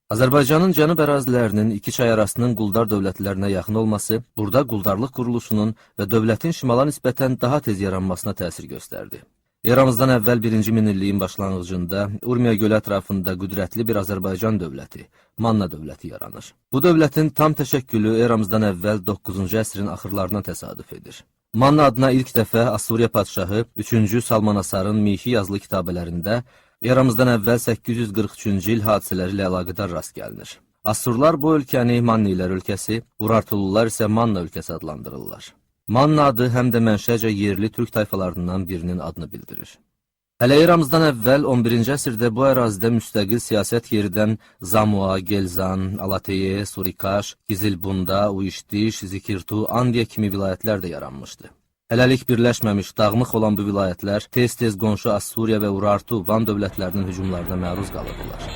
Azərbaycanın cənub ərazilərinin iki çay arasının quldar dövlətlərinə yaxın olması, burada quldarlıq quruluşunun və dövlətin şimala nisbətən daha tez yaranmasına təsir göstərdi. Eramızdan əvvəl 1-ci minilliyin başlanğıcında Urmiya gölü ətrafında qüdrətli bir Azərbaycan dövləti, Manna dövləti yaranır. Bu dövlətin tam təşəkkülü eramızdan əvvəl 9-cu əsrin axırlarına təsadüf edir. Manna adına ilk dəfə Assuriya padşahı 3-cü Salmanasarın mixi yazılı kitabələrində eramızdan əvvəl 843-cü il hadisələri ilə əlaqədar rast gəlinir. Assurlar bu ölkəni Mannilər ölkəsi, Urartulular isə Manna ölkəsi adlandırırlar. Manna adı həm də mənşəcə yerli türk tayfalarından birinin adını bildirir. Hələ eramızdan əvvəl 11-ci əsrdə bu ərazidə müstəqil siyasət yeridən Zamua, Gelzan, Alateye, Surikaş, Gizilbunda, Uişdiş, Zikirtu, Andiya kimi vilayətlər də yaranmışdı. Hələlik birləşməmiş, dağınıq olan bu vilayətlər tez-tez qonşu Assuriya və Urartu, Van dövlətlərinin hücumlarına məruz qalırdılar.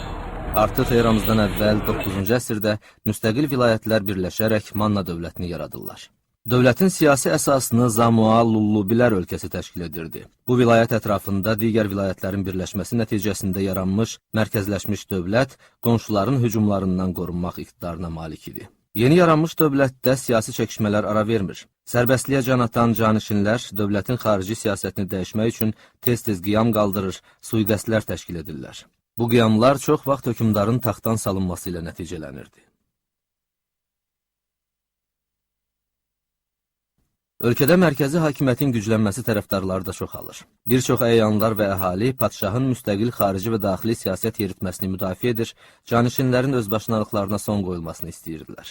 Artıq eramızdan əvvəl 9-cu əsrdə müstəqil vilayətlər birləşərək Manna dövlətini yaradırlar. Dövlətin siyasi əsasını Zamua, Lullubilər ölkəsi təşkil edirdi. Bu vilayət ətrafında digər vilayətlərin birləşməsi nəticəsində yaranmış, mərkəzləşmiş dövlət qonşuların hücumlarından qorunmaq iqtidarına malik idi. Yeni yaranmış dövlətdə siyasi çəkişmələr ara vermir. Sərbəstliyə can atan canişinlər dövlətin xarici siyasətini dəyişmək üçün tez-tez qiyam qaldırır, sui-qəsdlər təşkil edirlər. Bu qiyamlar çox vaxt hökmdarın taxtdan salınması ilə nəticələnirdi. Ölkədə mərkəzi hakimiyyətin güclənməsi tərəfdarları da çoxalır. Bir çox əyanlar və əhali padşahın müstəqil xarici və daxili siyasət yeritməsini müdafiə edir, canişinlərin özbaşınalıqlarına son qoyulmasını istəyirdilər.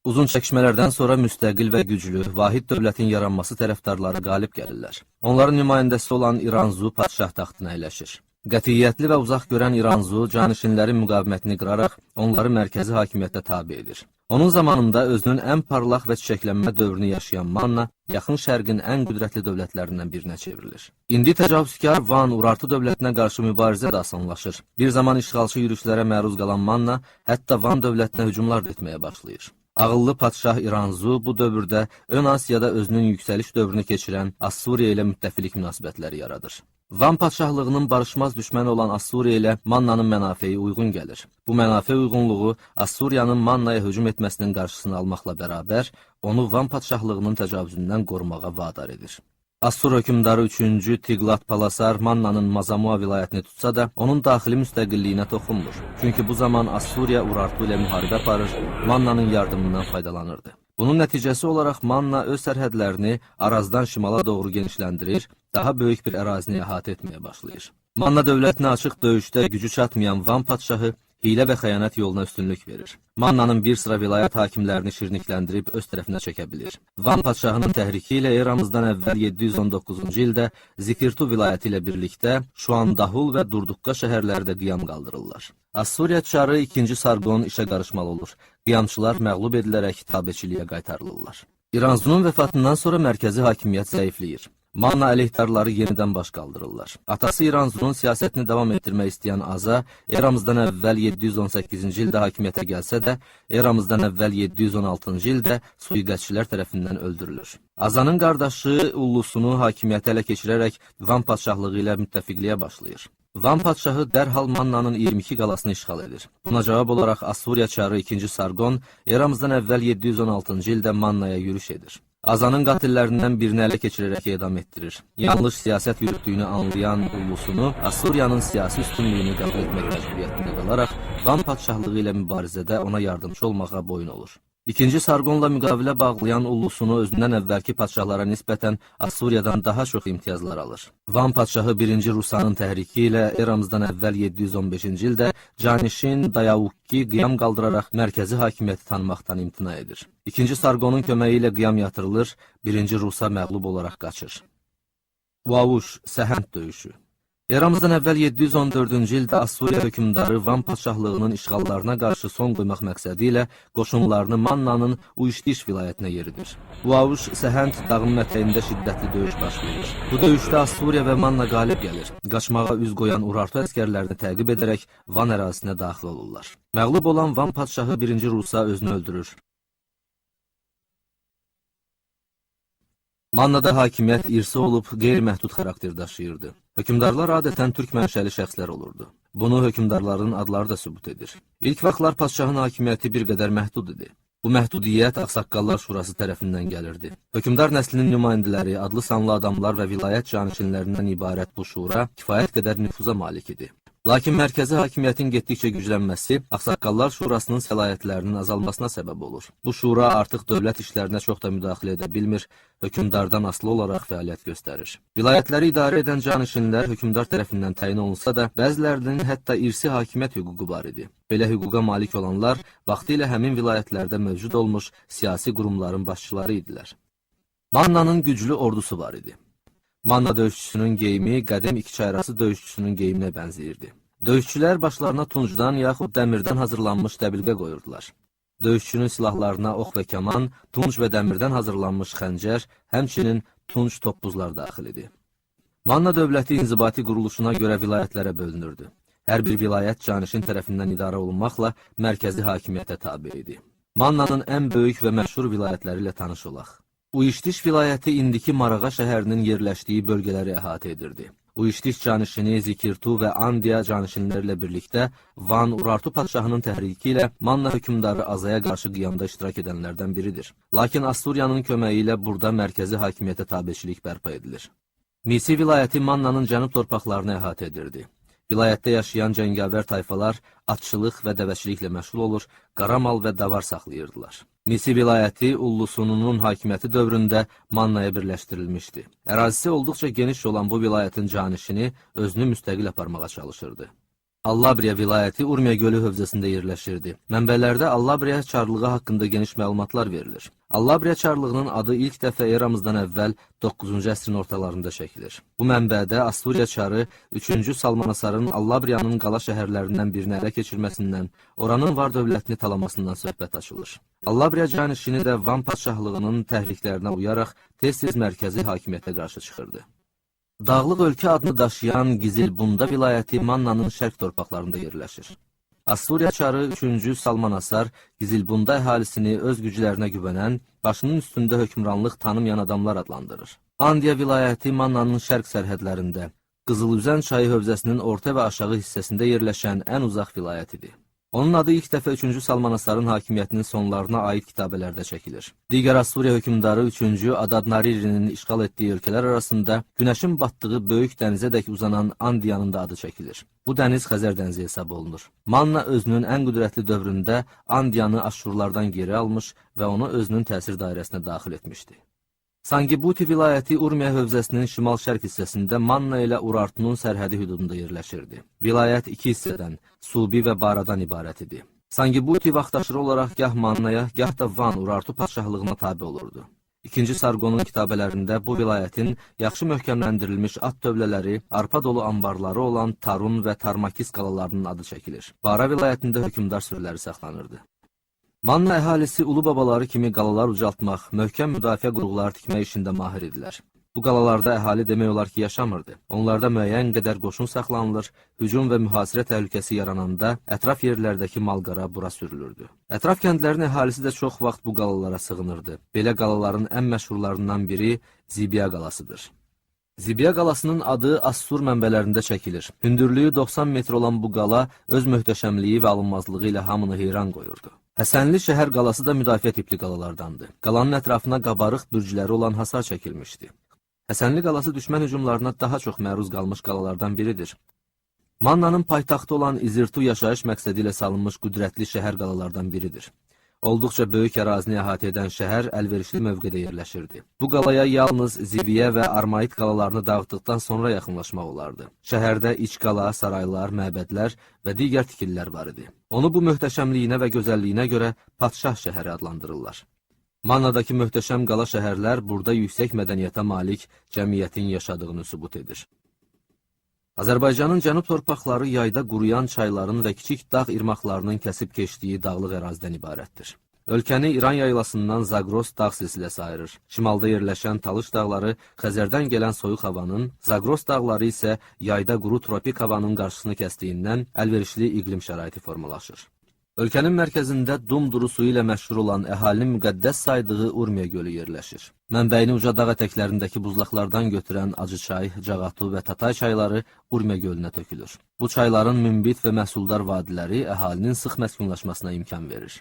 Uzun çəkişmələrdən sonra müstəqil və güclü, vahid dövlətin yaranması tərəfdarları qalib gəlirlər. Onların nümayəndəsi olan İranzu padşah taxtına əyləşir. Qətiyyətli və uzaq görən İranzu canişinlərin müqavimətini qıraraq onları mərkəzi hakimiyyətə tabe edir. Onun zamanında özünün ən parlaq və çiçəklənmə dövrünü yaşayan Manna, yaxın şərqin ən qüdrətli dövlətlərindən birinə çevrilir. İndi təcavüzkar Van, Urartu dövlətinə qarşı mübarizə də asanlaşır. Bir zaman işğalçı yürüşlərə məruz qalan Manna, hətta Van dövlətinə hücumlar etməyə başlayır. Ağıllı padşah İranzu bu dövrdə Ön Asiyada özünün yüksəliş dövrünü keçirən Assuriya ilə müttəfilik münasibətləri yaradır. Van padşahlığının barışmaz düşməni olan Assuriya ilə Mannanın mənafeyi uyğun gəlir. Bu mənafe uyğunluğu Assuriyanın Mannaya hücum etməsinin qarşısını almaqla bərabər, onu Van padşahlığının təcavüzündən qorumağa vadar edir. Assur hökmdarı 3-cü Tiqlat Palasar Mannanın Mazamua vilayətini tutsa da, onun daxili müstəqilliyinə toxunmur. Çünki bu zaman Assuriya Urartu ilə müharibə aparır, Mannanın yardımından faydalanırdı. Bunun nəticəsi olaraq Manna öz sərhədlərini Arazdan şimala doğru genişləndirir, daha böyük bir ərazini əhatə etməyə başlayır. Manna dövlətinə açıq döyüşdə gücü çatmayan Van padşahı hiylə və xəyanət yoluna üstünlük verir. Mannanın bir sıra vilayət hakimlərini şirnikləndirib öz tərəfinə çəkə bilir. Van padşahının təhriki ilə eramızdan əvvəl 719-cu ildə Zikirtu vilayəti ilə birlikdə Şuandahul və Durduqqa şəhərləri də qiyam qaldırırlar. Assuriya çarı 2-ci Sarqon işə qarışmalı olur. Qiyamçılar məğlub edilərək tabeçiliyə qaytarılırlar. İranzunun vəfatından sonra mərkəzi hakimiyyət zəifləyir. Manna əleyhdarları yenidən baş qaldırırlar. Atası İranzunun siyasətini davam etdirmək istəyən Aza, eramızdan əvvəl 718-ci ildə hakimiyyətə gəlsə də, eramızdan əvvəl 716-cı ildə sui-qəsdçilər tərəfindən öldürülür. Azanın qardaşı Ullusunu hakimiyyəti ələ keçirərək Van padşahlığı ilə müttəfiqliyə başlayır. Van padşahı dərhal Mannanın 22 qalasını işğal edir. Buna cavab olaraq Assuriya çarı 2-ci Sarqon eramızdan əvvəl 716-cı ildə Mannaya yürüş edir. Azanın qatillərindən birini ələ keçirərək edam etdirir. Yanlış siyasət yürütdüyünü anlayan Ullusunu Assuriyanın siyasi üstünlüyünü qəbul etmək məcburiyyətində qalaraq Van padşahlığı ilə mübarizədə ona yardımcı olmağa boyun olur. 2-ci Sarqonla müqavilə bağlayan Ullusunu özündən əvvəlki padşahlara nisbətən Assuriyadan daha çox imtiyazlar alır. Van padşahı 1-ci Rusanın təhriki ilə eramızdan əvvəl 715-ci ildə Canişin Dayavukki qiyam qaldıraraq mərkəzi hakimiyyəti tanımaqdan imtina edir. 2-ci Sarqonun köməyi ilə qiyam yatırılır, 1-ci Rusa məğlub olaraq qaçır. Vavuş, Səhənd döyüşü. Eramızdan əvvəl 714-cü ildə Assuriya hökmdarı Van padşahlığının işğallarına qarşı son qoymaq məqsədi ilə qoşunlarını Mannanın Uişdiş vilayətinə yeridir. Vavuş, Səhənd dağının ətəyində şiddətli döyüş başlayır. Bu döyüşdə Assuriya və Manna qalib gəlir. Qaçmağa üz qoyan Urartu əskərlərini təqib edərək Van ərazisinə daxil olurlar. Məğlub olan Van padşahı 1-ci Rusa özünü öldürür. Mannada hakimiyyət irsi olub qeyri-məhdud xarakter daşıyırdı. Hökümdarlar adətən türk mənşəli şəxslər olurdu. Bunu hökümdarların adları da sübut edir. İlk vaxtlar padşahın hakimiyyəti bir qədər məhdud idi. Bu məhdudiyyət Ağsaqqallar Şurası tərəfindən gəlirdi. Hökümdar nəslinin nümayəndələri, adlı sanlı adamlar və vilayət canişinlərindən ibarət bu şura kifayət qədər nüfuza malik idi. Lakin mərkəzi hakimiyyətin getdikcə güclənməsi Ağsaqqallar Şurasının səlahiyyətlərinin azalmasına səbəb olur. Bu şura artıq dövlət işlərinə çox da müdaxilə edə bilmir, hökümdardan asılı olaraq fəaliyyət göstərir. Vilayətləri idarə edən canişinlər hökümdar tərəfindən təyin olunsa da, bəzilərinin hətta irsi hakimiyyət hüququ var idi. Belə hüquqa malik olanlar vaxtilə həmin vilayətlərdə mövcud olmuş siyasi qurumların başçıları idilər. Mannanın güclü ordusu var idi. Manna döyüşçüsünün geyimi qədim İkiçayrası döyüşçüsünün geyiminə bənzəyirdi. Döyüşçülər başlarına tuncdan yaxud dəmirdən hazırlanmış dəbilqə qoyurdular. Döyüşçünün silahlarına ox və kaman, tunc və dəmirdən hazırlanmış xəncər, həmçinin tunc toppuzlar daxil idi. Manna dövləti inzibati quruluşuna görə vilayətlərə bölünürdü. Hər bir vilayət canişin tərəfindən idarə olunmaqla mərkəzi hakimiyyətə tabe idi. Mannanın ən böyük və məşhur vilayətləri ilə tanış olaq. Uyuşdiş vilayəti indiki Marağa şəhərinin yerləşdiyi bölgələri əhatə edirdi. Uyuşdiş canişini Zikirtu və Andiya canişinləri ilə birlikdə Van Urartu padşahının təhriki ilə Manna hökümdarı Azaya qarşı qiyamda iştirak edənlərdən biridir. Lakin Asturiyanın köməyi ilə burada mərkəzi hakimiyyətə tabeçilik bərpa edilir. Misi vilayəti Mannanın cənub torpaqlarını əhatə edirdi. Vilayətdə yaşayan cəngavər tayfalar atçılıq və dəvəçiliklə məşğul olur, qaramal və davar saxlayırdılar. Misi vilayəti Ullusununun hakimiyyəti dövründə Mannaya birləşdirilmişdi. Ərazisi olduqca geniş olan bu vilayətin canişini özünü müstəqil aparmağa çalışırdı. Allabriya vilayəti Urmiya gölü hövzəsində yerləşirdi. Mənbələrdə Allabriya çarlığı haqqında geniş məlumatlar verilir. Allabriya çarlığının adı ilk dəfə eramızdan əvvəl 9-cu əsrin ortalarında çəkilir. Bu mənbədə Asturiya çarı 3-cü Salmanasarın Allabriyanın qala şəhərlərindən birini ələ keçirməsindən, oranın var dövlətini talamasından söhbət açılır. Allabriya canişini də Van padşahlığının təhriklərinə uyaraq tez-tez mərkəzi hakimiyyətə qarşı çıxırdı. Dağlıq ölkə adını daşıyan Gizilbunda vilayəti Mannanın şərq torpaqlarında yerləşir. Asturiya çarı 3-cü Salmanasar Gizilbunda əhalisini öz güclərinə güvənən, başının üstündə hökmranlıq tanımayan adamlar adlandırır. Andiya vilayəti Mannanın şərq sərhədlərində, Qızılüzən çayı hövzəsinin orta və aşağı hissəsində yerləşən ən uzaq vilayətidir. Onun adı ilk dəfə 3-cü Salmanasarın hakimiyyətinin sonlarına aid kitabələrdə çəkilir. Digər Asturiya hökümdarı 3-cü Adad-Naririnin işğal etdiyi ölkələr arasında günəşin batdığı böyük dənizədək uzanan Andiyanın da adı çəkilir. Bu dəniz Xəzər dənizi hesab olunur. Manna özünün ən qüdrətli dövründə Andiyanı Aşşurlardan geri almış və onu özünün təsir dairəsinə daxil etmişdi. Sangibuti vilayəti Urmiya hövzəsinin şimal-şərq hissəsində Manna ilə Urartunun sərhədi hüdudunda yerləşirdi. Vilayət iki hissədən, Subi və Baradan ibarət idi. Sangibuti vaxtaşırı olaraq gah Mannaya, gah da Van Urartu padşahlığına tabe olurdu. İkinci Sargonun kitabələrində bu vilayətin yaxşı möhkəmləndirilmiş at tövlələri, arpa dolu anbarları olan Tarun və Tarmakis qalalarının adı çəkilir. Bara vilayətində hökümdar sürüləri saxlanırdı. Manna əhalisi ulu babaları kimi qalalar ucaltmaq, möhkəm müdafiə qurğuları tikmək işində mahir idilər. Bu qalalarda əhali demək olar ki, yaşamırdı. Onlarda müəyyən qədər qoşun saxlanılır, hücum və mühasirə təhlükəsi yarananda ətraf yerlərdəki malqara bura sürülürdü. Ətraf kəndlərin əhalisi də çox vaxt bu qalalara sığınırdı. Belə qalaların ən məşhurlarından biri Zibiya qalasıdır. Zibiya qalasının adı Assur mənbələrində çəkilir. Hündürlüyü 90 metr olan bu qala öz möhtəşəmliyi və alınmazlığı ilə hamını heyran qoyurdu. Həsənli şəhər qalası da müdafiə tipli qalalardandı. Qalanın ətrafına qabarıq bürcləri olan hasar çəkilmişdi. Həsənli qalası düşmən hücumlarına daha çox məruz qalmış qalalardan biridir. Mannanın paytaxtı olan İzirtu yaşayış məqsədi ilə salınmış qüdrətli şəhər qalalardan biridir. Olduqca böyük ərazini əhatə edən şəhər əlverişli mövqedə yerləşirdi. Bu qalaya yalnız Ziviyə və Armaid qalalarını dağıtdıqdan sonra yaxınlaşmaq olardı. Şəhərdə iç qala, saraylar, məbədlər və digər tikililər var idi. Onu bu möhtəşəmliyinə və gözəlliyinə görə Padşah şəhəri adlandırırlar. Mannadakı möhtəşəm qala şəhərlər burada yüksək mədəniyyətə malik cəmiyyətin yaşadığını sübut edir. Azərbaycanın cənub torpaqları yayda quruyan çayların və kiçik dağ irmaqlarının kəsib keçdiyi dağlıq ərazidən ibarətdir. Ölkəni İran yaylasından Zagros dağ silsiləsi ayırır. Şimalda yerləşən Talış dağları Xəzərdən gələn soyuq havanın, Zagros dağları isə yayda quru tropik havanın qarşısını kəsdiyindən əlverişli iqlim şəraiti formalaşır. Ölkənin mərkəzində dumduru suyu ilə məşhur olan əhalinin müqəddəs saydığı Urmiya gölü yerləşir. Mənbəyini uca dağ ətəklərindəki buzlaqlardan götürən Acıçay, Cağatu və Tatay çayları Urmiya gölünə tökülür. Bu çayların münbit və məhsuldar vadiləri əhalinin sıx məskunlaşmasına imkan verir.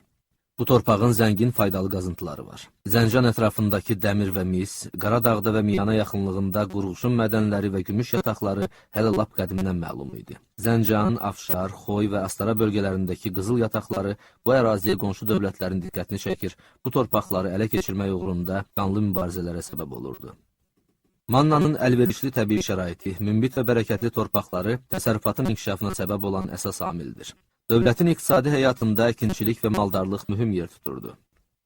Bu torpağın zəngin faydalı qazıntıları var. Zəncan ətrafındakı dəmir və mis, Qaradağda və Miyana yaxınlığında qurğuşun mədənləri və gümüş yataqları hələ lap qədimdən məlum idi. Zəncan, Afşar, Xoy və Astara bölgələrindəki qızıl yataqları bu əraziyə qonşu dövlətlərin diqqətini çəkir, bu torpaqları ələ keçirmək uğrunda qanlı mübarizələrə səbəb olurdu. Mannanın əlverişli təbii şəraiti, münbit və bərəkətli torpaqları təsərrüfatın inkişafına səbəb olan əsas amildir. Dövlətin iqtisadi həyatında əkinçilik və maldarlıq mühüm yer tuturdu.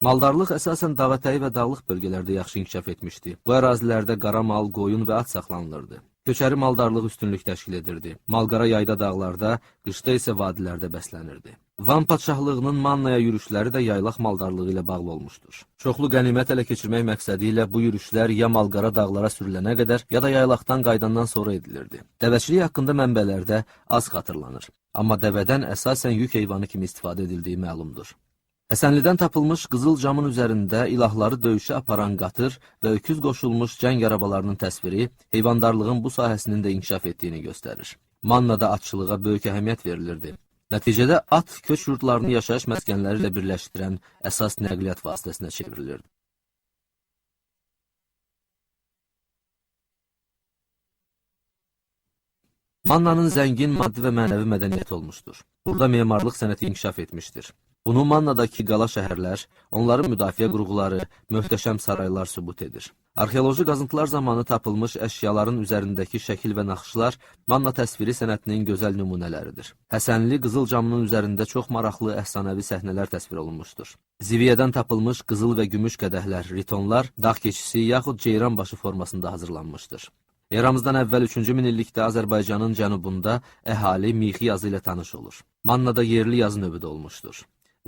Maldarlıq əsasən dağətəyi və dağlıq bölgələrdə yaxşı inkişaf etmişdi. Bu ərazilərdə qara mal, qoyun və at saxlanılırdı. Köçəri maldarlıq üstünlük təşkil edirdi. Malqara yayda dağlarda, qışda isə vadilərdə bəslənirdi. Van padşahlığının Mannaya yürüşləri də yaylaq maldarlığı ilə bağlı olmuşdur. Çoxlu qənimət ələ keçirmək məqsədi ilə bu yürüşlər ya Malqara dağlara sürülənə qədər, ya da yaylaqdan qaydandan sonra edilirdi. Dəvəçilik haqqında mənbələrdə az xatırlanır. Amma dəvədən əsasən yük heyvanı kimi istifadə edildiyi məlumdur. Həsənlidən tapılmış qızıl camın üzərində ilahları döyüşə aparan qatır və öküz qoşulmuş cəng arabalarının təsviri heyvandarlığın bu sahəsinin də inkişaf etdiyini göstərir. Mannada atçılığa böyük əhəmiyyət verilirdi. Nəticədə at köç yurdlarını yaşayış məskənləri ilə birləşdirən əsas nəqliyyat vasitəsinə çevrilirdi. Mannanın zəngin maddi və mənəvi mədəniyyəti olmuşdur. Burada memarlıq sənəti inkişaf etmişdir. Bunu Mannadakı qala şəhərlər, onların müdafiə qurğuları, möhtəşəm saraylar sübut edir. Arxeoloji qazıntılar zamanı tapılmış əşyaların üzərindəki şəkil və naxışlar Manna təsviri sənətinin gözəl nümunələridir. Həsənli qızıl camının üzərində çox maraqlı əfsanəvi səhnələr təsvir olunmuşdur. Ziviyədən tapılmış qızıl və gümüş qədəhlər, ritonlar, dağ keçisi yaxud ceyran başı formasında hazırlanmışdır. Eramızdan əvvəl 3-cü minillikdə Azərbaycanın cənubunda əhali mixi yazı ilə tanış olur. Mannada yerli yazı növü də olmuşdur.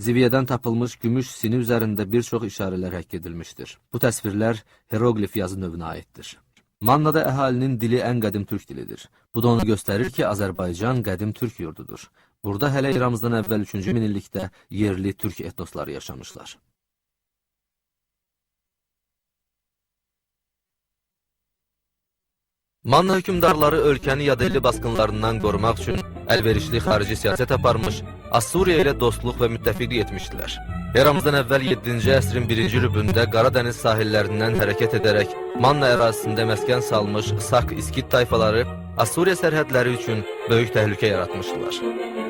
Ziviyədən tapılmış gümüş sini üzərində bir çox işarələr həkk edilmişdir. Bu təsvirlər heroqlif yazı növünə aiddir. Mannada əhalinin dili ən qədim türk dilidir. Bu da onu göstərir ki, Azərbaycan qədim türk yurdudur. Burada hələ eramızdan əvvəl 3-cü minillikdə yerli türk etnosları yaşamışlar. Manna hökümdarları ölkəni yadelli basqınlarından qorumaq üçün əlverişli xarici siyasət aparmış, Assuriya ilə dostluq və müttəfiqlik etmişdilər. Eramızdan əvvəl 7-ci əsrin 1-ci rübündə Qaradəniz sahillərindən hərəkət edərək Manna ərazisində məskən salmış Sak-İskit tayfaları Assuriya sərhədləri üçün böyük təhlükə yaratmışdılar.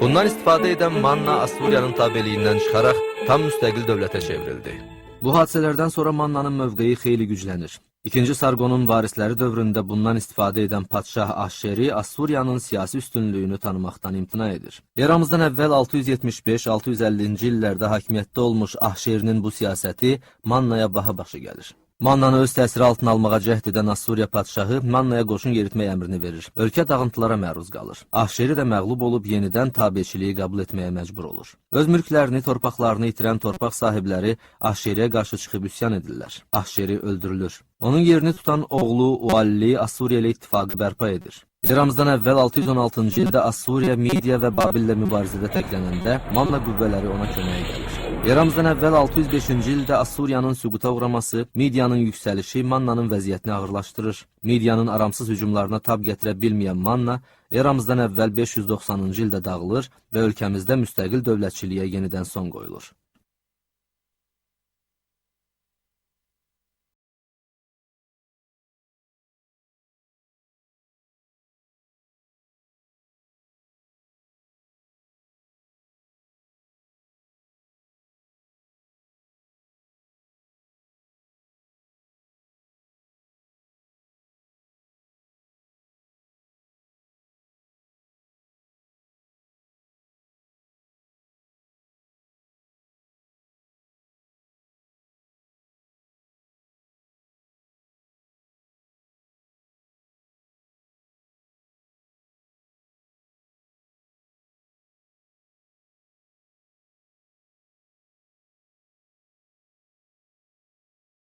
Bundan istifadə edən Manna Assuriyanın tabeliyindən çıxaraq tam müstəqil dövlətə çevrildi. Bu hadisələrdən sonra Mannanın mövqeyi xeyli güclənir. İkinci Sarqonun varisləri dövründə bundan istifadə edən padşah Ahşeri Assuriyanın siyasi üstünlüyünü tanımaqdan imtina edir. Eramızdan əvvəl 675-650-ci illərdə hakimiyyətdə olmuş Ahşerinin bu siyasəti Mannaya baha başa gəlir. Mannanı öz təsiri altına almağa cəhd edən Assuriya padşahı Mannaya qoşun yeritmək əmrini verir. Ölkə dağıntılara məruz qalır. Ahşeri də məğlub olub yenidən tabeçiliyi qəbul etməyə məcbur olur. Öz mülklərini, torpaqlarını itirən torpaq sahibləri Ahşeriyə qarşı çıxıb üsyan edirlər. Ahşeri öldürülür. Onun yerini tutan oğlu Ualli Assuriya ilə ittifaqı bərpa edir. Eramızdan əvvəl 616-cı ildə Assuriya, Midiya və Babillə mübarizədə təklənəndə Manna qüvvələri ona köməyə gəlir. Eramızdan əvvəl 605-ci ildə Assuriyanın süquta uğraması, Midiyanın yüksəlişi Mannanın vəziyyətini ağırlaşdırır. Midiyanın aramsız hücumlarına tab gətirə bilməyən Manna, eramızdan əvvəl 590-cı ildə dağılır və ölkəmizdə müstəqil dövlətçiliyə yenidən son qoyulur.